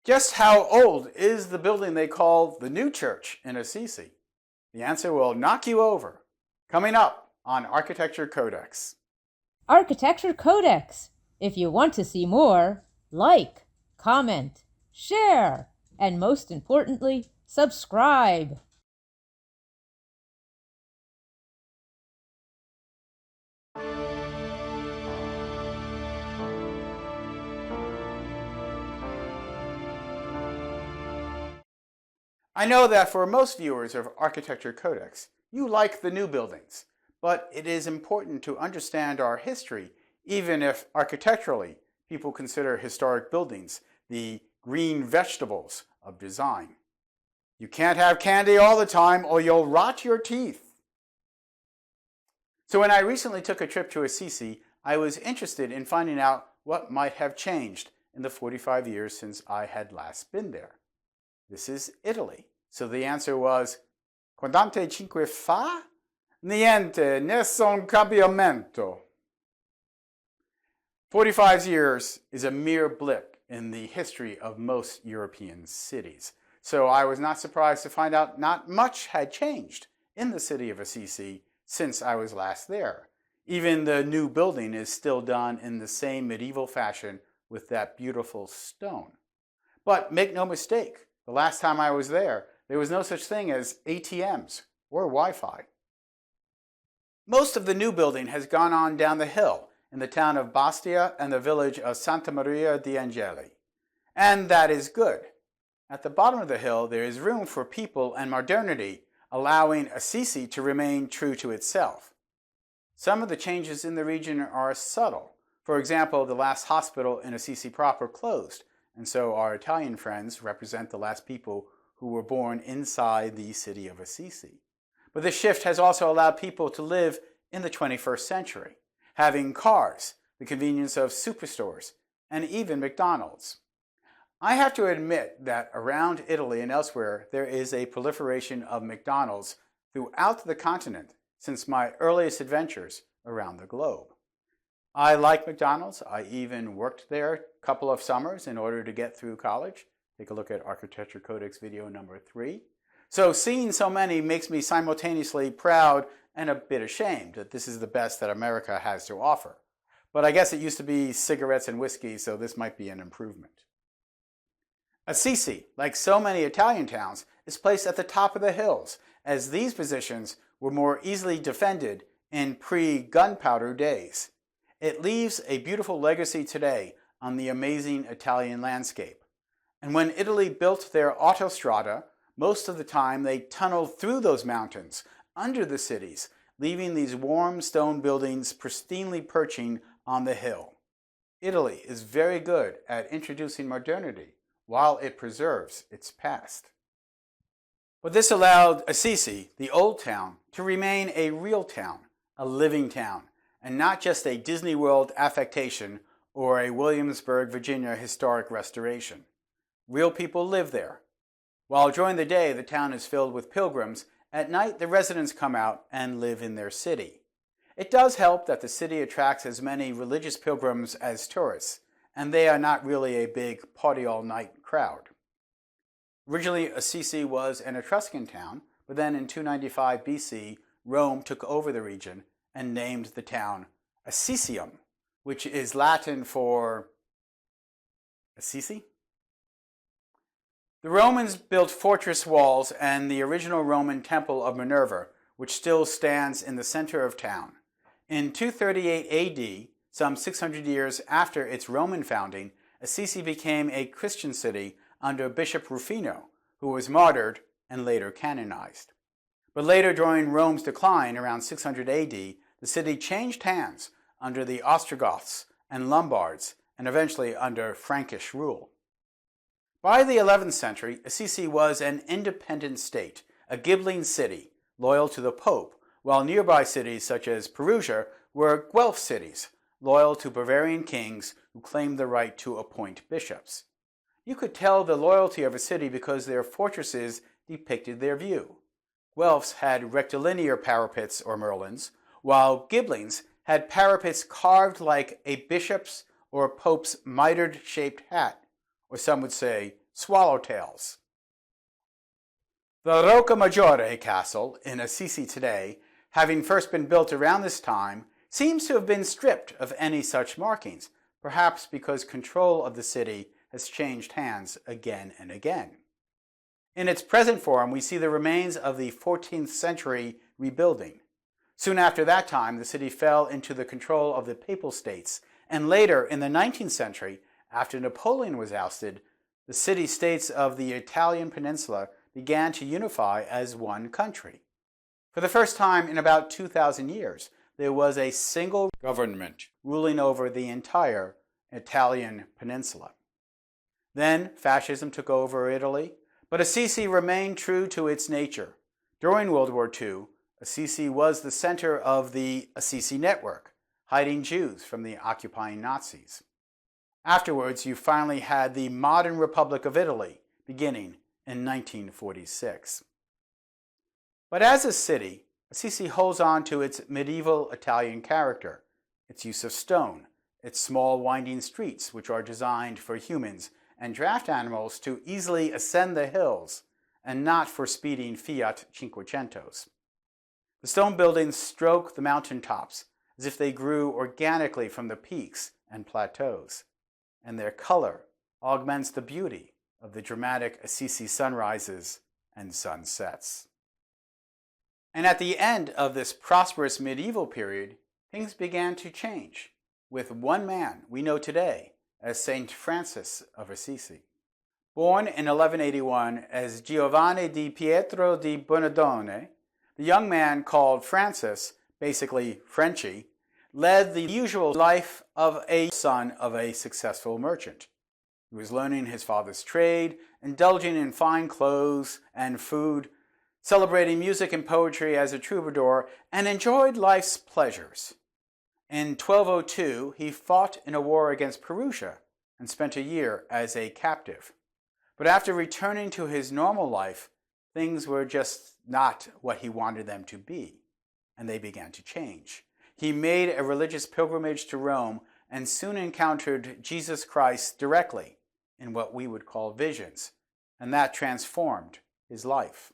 Just how old is the building they call the new church in Assisi? The answer will knock you over. Coming up on Architecture CodeX. Architecture CodeX. If you want to see more, like, comment, share, and most importantly, subscribe. I know that for most viewers of Architecture CodeX, you like the new buildings, but it is important to understand our history, even if architecturally people consider historic buildings the green vegetables of design. You can't have candy all the time or you'll rot your teeth. So when I recently took a trip to Assisi, I was interested in finding out what might have changed in the 45 years since I had last been there. This is Italy. So the answer was, quante cinque fa? Niente, nessun cambiamento. 45 years is a mere blip in the history of most European cities. So I was not surprised to find out not much had changed in the city of Assisi since I was last there. Even the new building is still done in the same medieval fashion with that beautiful stone. But make no mistake, the last time I was there was no such thing as ATMs or Wi-Fi. Most of the new building has gone on down the hill in the town of Bastia and the village of Santa Maria di Angeli. And that is good. At the bottom of the hill, there is room for people and modernity, allowing Assisi to remain true to itself. Some of the changes in the region are subtle. For example, the last hospital in Assisi proper closed, and so our Italian friends represent the last people who were born inside the city of Assisi. But this shift has also allowed people to live in the 21st century, having cars, the convenience of superstores, and even McDonald's. I have to admit that around Italy and elsewhere, there is a proliferation of McDonald's throughout the continent since my earliest adventures around the globe. I like McDonald's. I even worked there a couple of summers in order to get through college. Take a look at Architecture Codex video number 3. So seeing so many makes me simultaneously proud and a bit ashamed that this is the best that America has to offer. But I guess it used to be cigarettes and whiskey, so this might be an improvement. Assisi, like so many Italian towns, is placed at the top of the hills, as these positions were more easily defended in pre-gunpowder days. It leaves a beautiful legacy today on the amazing Italian landscape. And when Italy built their autostrada, most of the time they tunneled through those mountains, under the cities, leaving these warm stone buildings pristinely perching on the hill. Italy is very good at introducing modernity while it preserves its past. But this allowed Assisi, the old town, to remain a real town, a living town, and not just a Disney World affectation or a Williamsburg, Virginia historic restoration. Real people live there. While during the day the town is filled with pilgrims, at night the residents come out and live in their city. It does help that the city attracts as many religious pilgrims as tourists, and they are not really a big party-all-night crowd. Originally, Assisi was an Etruscan town, but then in 295 BC, Rome took over the region and named the town Assisium, which is Latin for Assisi. The Romans built fortress walls and the original Roman temple of Minerva, which still stands in the center of town. In 238 AD, some 600 years after its Roman founding, Assisi became a Christian city under Bishop Rufino, who was martyred and later canonized. But later, during Rome's decline around 600 AD, the city changed hands under the Ostrogoths and Lombards, and eventually under Frankish rule. By the 11th century, Assisi was an independent state, a Ghibelline city, loyal to the Pope, while nearby cities such as Perugia were Guelph cities, loyal to Bavarian kings who claimed the right to appoint bishops. You could tell the loyalty of a city because their fortresses depicted their view. Guelphs had rectilinear parapets or merlins, while Ghibellines had parapets carved like a bishop's or pope's mitered-shaped hat, or some would say swallowtails. The Roccamaggiore Castle in Assisi today, having first been built around this time, seems to have been stripped of any such markings, perhaps because control of the city has changed hands again and again. In its present form, we see the remains of the 14th century rebuilding. Soon after that time, the city fell into the control of the Papal States, and later, in the 19th century, after Napoleon was ousted, the city-states of the Italian peninsula began to unify as one country. For the first time in about 2,000 years, there was a single government ruling over the entire Italian peninsula. Then fascism took over Italy, but Assisi remained true to its nature. During World War II, Assisi was the center of the Assisi network, hiding Jews from the occupying Nazis. Afterwards, you finally had the modern Republic of Italy, beginning in 1946. But as a city, Assisi holds on to its medieval Italian character, its use of stone, its small winding streets which are designed for humans and draft animals to easily ascend the hills and not for speeding Fiat Cinquecentos. The stone buildings stroke the mountain tops as if they grew organically from the peaks and plateaus, and their color augments the beauty of the dramatic Assisi sunrises and sunsets. And at the end of this prosperous medieval period, things began to change, with one man we know today as Saint Francis of Assisi. Born in 1181 as Giovanni di Pietro di Bernardone, the young man called Francis, basically Frenchy, led the usual life of a son of a successful merchant. He was learning his father's trade, indulging in fine clothes and food, celebrating music and poetry as a troubadour, and enjoyed life's pleasures. In 1202, he fought in a war against Perugia and spent a year as a captive. But after returning to his normal life, things were just not what he wanted them to be, and they began to change. He made a religious pilgrimage to Rome and soon encountered Jesus Christ directly in what we would call visions, and that transformed his life.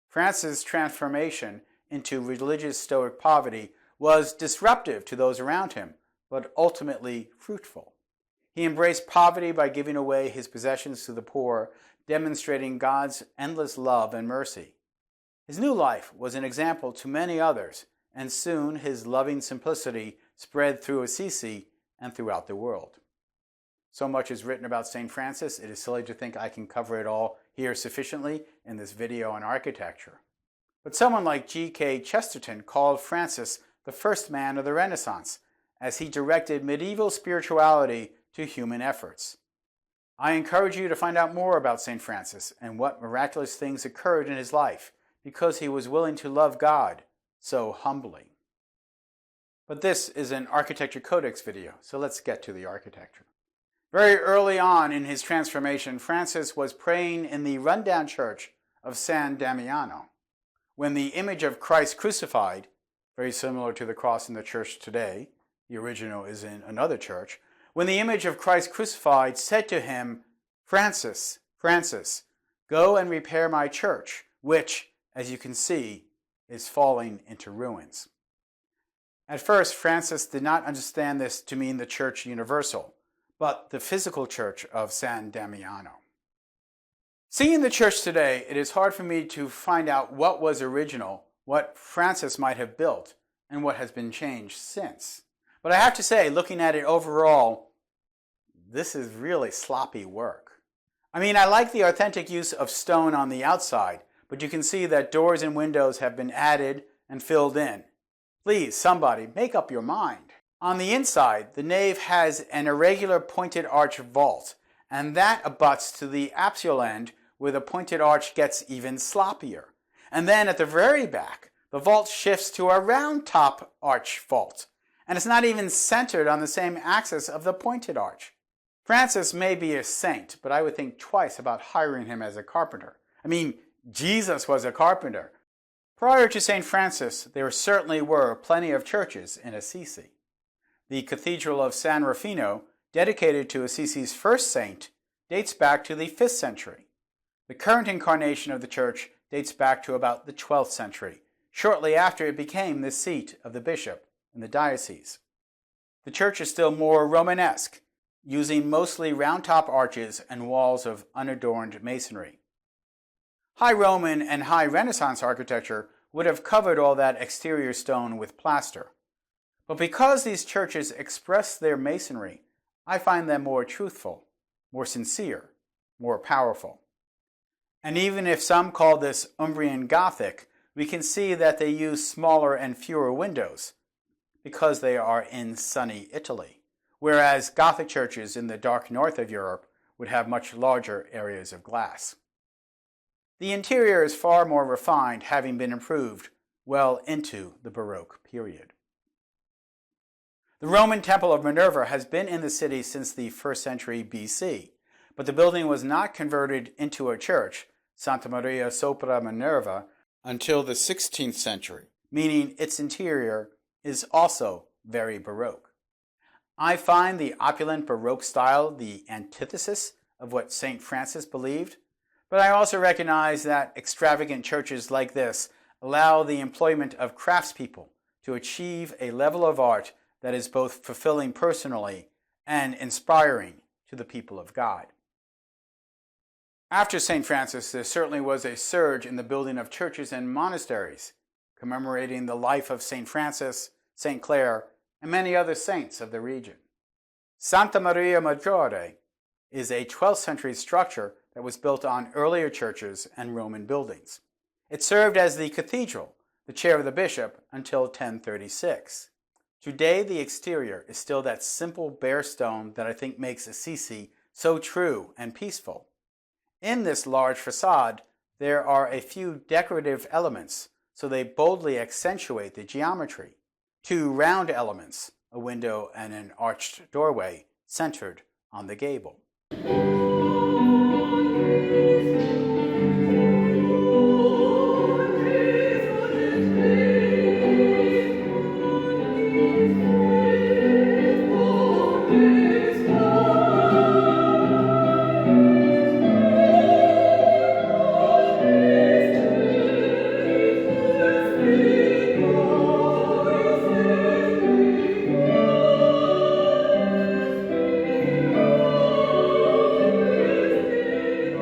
Francis' transformation into religious Stoic poverty was disruptive to those around him, but ultimately fruitful. He embraced poverty by giving away his possessions to the poor, demonstrating God's endless love and mercy. His new life was an example to many others, and soon his loving simplicity spread through Assisi and throughout the world. So much is written about St. Francis, it is silly to think I can cover it all here sufficiently in this video on architecture. But someone like G.K. Chesterton called Francis the first man of the Renaissance, as he directed medieval spirituality to human efforts. I encourage you to find out more about St. Francis and what miraculous things occurred in his life, because he was willing to love God so humbly. But this is an Architecture Codex video, so let's get to the architecture. Very early on in his transformation, Francis was praying in the rundown church of San Damiano, when the image of Christ crucified, very similar to the cross in the church today, the original is in another church, when the image of Christ crucified said to him, "Francis, Francis, go and repair my church, which, as you can see, is falling into ruins." At first, Francis did not understand this to mean the church universal, but the physical church of San Damiano. Seeing the church today, it is hard for me to find out what was original, what Francis might have built, and what has been changed since. But I have to say, looking at it overall, this is really sloppy work. I mean, I like the authentic use of stone on the outside, but you can see that doors and windows have been added and filled in. Please, somebody, make up your mind. On the inside, the nave has an irregular pointed arch vault, and that abuts to the apsial end where the pointed arch gets even sloppier. And then at the very back, the vault shifts to a round top arch vault, and it's not even centered on the same axis of the pointed arch. Francis may be a saint, but I would think twice about hiring him as a carpenter. I mean, Jesus was a carpenter. Prior to St. Francis, there certainly were plenty of churches in Assisi. The Cathedral of San Rufino, dedicated to Assisi's first saint, dates back to the 5th century. The current incarnation of the church dates back to about the 12th century, shortly after it became the seat of the bishop in the diocese. The church is still more Romanesque, using mostly round-top arches and walls of unadorned masonry. High Roman and High Renaissance architecture would have covered all that exterior stone with plaster. But because these churches express their masonry, I find them more truthful, more sincere, more powerful. And even if some call this Umbrian Gothic, we can see that they use smaller and fewer windows because they are in sunny Italy, whereas Gothic churches in the dark north of Europe would have much larger areas of glass. The interior is far more refined, having been improved well into the Baroque period. The Roman Temple of Minerva has been in the city since the 1st century BC, but the building was not converted into a church, Santa Maria sopra Minerva, until the 16th century, meaning its interior is also very Baroque. I find the opulent Baroque style the antithesis of what St. Francis believed, but I also recognize that extravagant churches like this allow the employment of craftspeople to achieve a level of art that is both fulfilling personally and inspiring to the people of God. After St. Francis, there certainly was a surge in the building of churches and monasteries, commemorating the life of St. Francis, St. Clare, and many other saints of the region. Santa Maria Maggiore is a 12th century structure that was built on earlier churches and Roman buildings. It served as the cathedral, the chair of the bishop, until 1036. Today, the exterior is still that simple bare stone that I think makes Assisi so true and peaceful. In this large facade, there are a few decorative elements, so they boldly accentuate the geometry. 2 round elements, a window and an arched doorway, centered on the gable.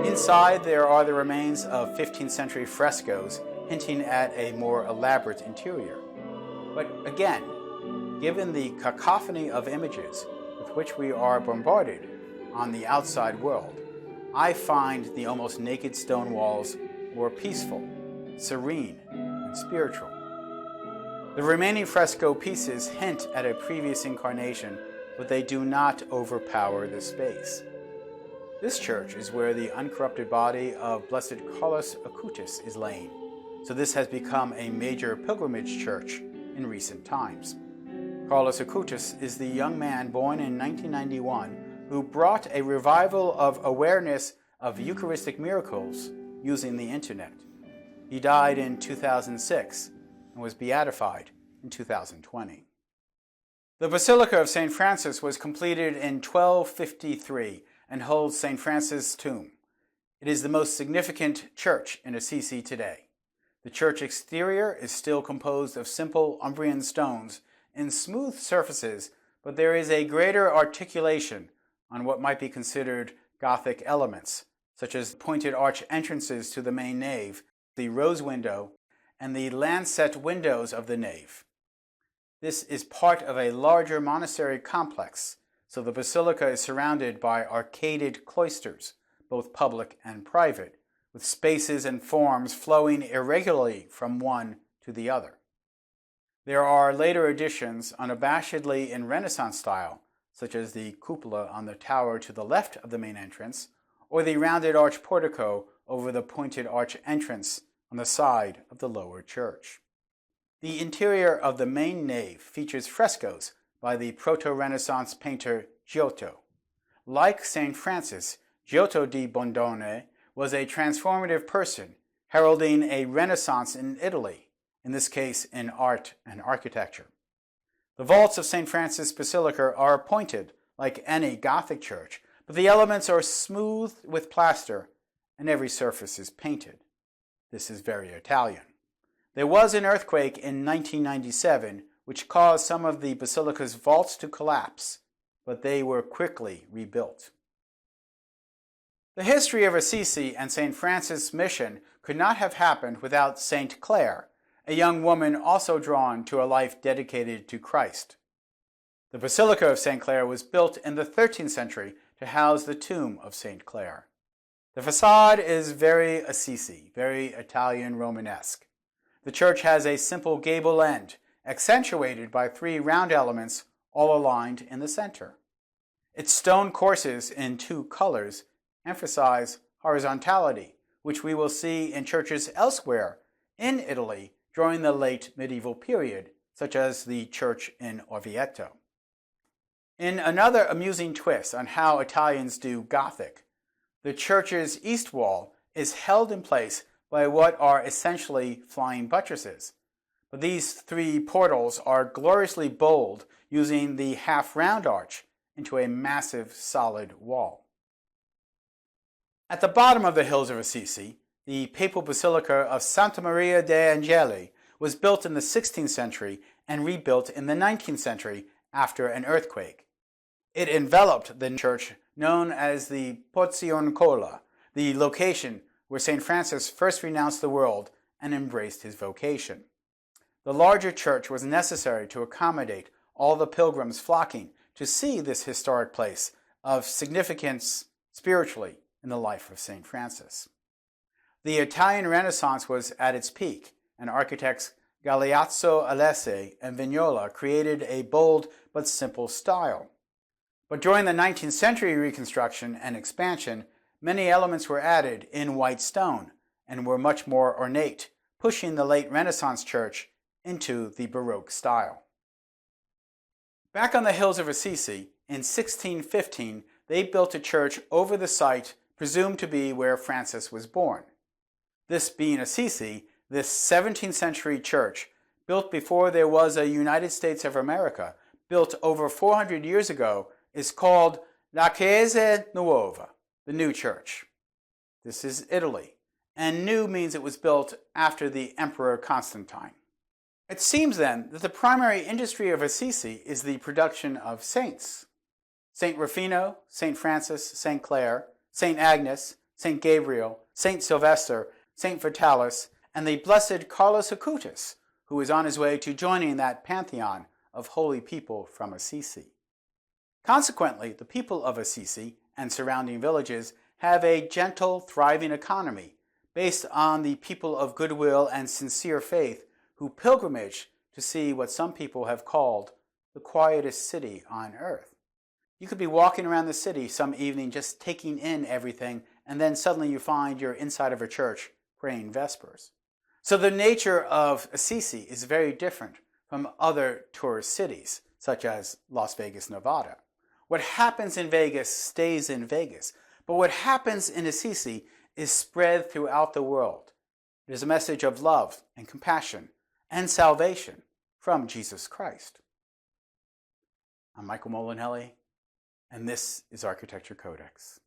Inside, there are the remains of 15th century frescoes hinting at a more elaborate interior. But again, given the cacophony of images with which we are bombarded on the outside world, I find the almost naked stone walls more peaceful, serene, and spiritual. The remaining fresco pieces hint at a previous incarnation, but they do not overpower the space. This church is where the uncorrupted body of Blessed Carlo Acutis is laid, so this has become a major pilgrimage church in recent times. Carlo Acutis is the young man born in 1991 who brought a revival of awareness of Eucharistic miracles using the internet. He died in 2006 and was beatified in 2020. The Basilica of St. Francis was completed in 1253 and holds St. Francis' tomb. It is the most significant church in Assisi today. The church exterior is still composed of simple Umbrian stones and smooth surfaces, but there is a greater articulation on what might be considered Gothic elements, such as pointed arch entrances to the main nave, the rose window, and the lancet windows of the nave. This is part of a larger monastery complex, so the basilica is surrounded by arcaded cloisters, both public and private, with spaces and forms flowing irregularly from one to the other. There are later additions unabashedly in Renaissance style, such as the cupola on the tower to the left of the main entrance, or the rounded arch portico over the pointed arch entrance on the side of the lower church. The interior of the main nave features frescoes by the Proto-Renaissance painter Giotto. Like St. Francis, Giotto di Bondone was a transformative person, heralding a Renaissance in Italy, in this case in art and architecture. The vaults of St. Francis Basilica are pointed, like any Gothic church, but the elements are smoothed with plaster and every surface is painted. This is very Italian. There was an earthquake in 1997 which caused some of the basilica's vaults to collapse, but they were quickly rebuilt. The history of Assisi and St. Francis' mission could not have happened without St. Clare, a young woman also drawn to a life dedicated to Christ. The Basilica of St. Clare was built in the 13th century to house the tomb of St. Clare. The facade is very Assisi, very Italian Romanesque. The church has a simple gable end, accentuated by 3 round elements all aligned in the center. Its stone courses in 2 colors emphasize horizontality, which we will see in churches elsewhere in Italy during the late medieval period, such as the church in Orvieto. In another amusing twist on how Italians do Gothic, the church's east wall is held in place by what are essentially flying buttresses. But these 3 portals are gloriously bold, using the half-round arch into a massive solid wall. At the bottom of the hills of Assisi, the papal basilica of Santa Maria de' Angeli was built in the 16th century and rebuilt in the 19th century after an earthquake. It enveloped the church known as the Pozioncola, the location where St. Francis first renounced the world and embraced his vocation. The larger church was necessary to accommodate all the pilgrims flocking to see this historic place of significance spiritually in the life of St. Francis. The Italian Renaissance was at its peak, and architects Galeazzo Alessi and Vignola created a bold but simple style. But during the 19th century reconstruction and expansion, many elements were added in white stone and were much more ornate, pushing the late Renaissance church into the Baroque style. Back on the hills of Assisi, in 1615, they built a church over the site presumed to be where Francis was born. This being Assisi, this 17th century church, built before there was a United States of America, built over 400 years ago, is called La Chiesa Nuova, the new church. This is Italy, and new means it was built after the Emperor Constantine. It seems then that the primary industry of Assisi is the production of saints. St. Rufino, St. Francis, St. Clare, St. Agnes, St. Gabriel, St. Sylvester, St. Vitalis, and the blessed Carlo Acutis, who is on his way to joining that pantheon of holy people from Assisi. Consequently, the people of Assisi and surrounding villages have a gentle, thriving economy based on the people of goodwill and sincere faith who pilgrimage to see what some people have called the quietest city on earth. You could be walking around the city some evening just taking in everything, and then suddenly you find you're inside of a church praying Vespers. So the nature of Assisi is very different from other tourist cities, such as Las Vegas, Nevada. What happens in Vegas stays in Vegas, but what happens in Assisi is spread throughout the world. It is a message of love and compassion and salvation from Jesus Christ. I'm Michael Molinelli, and this is Architecture Codex.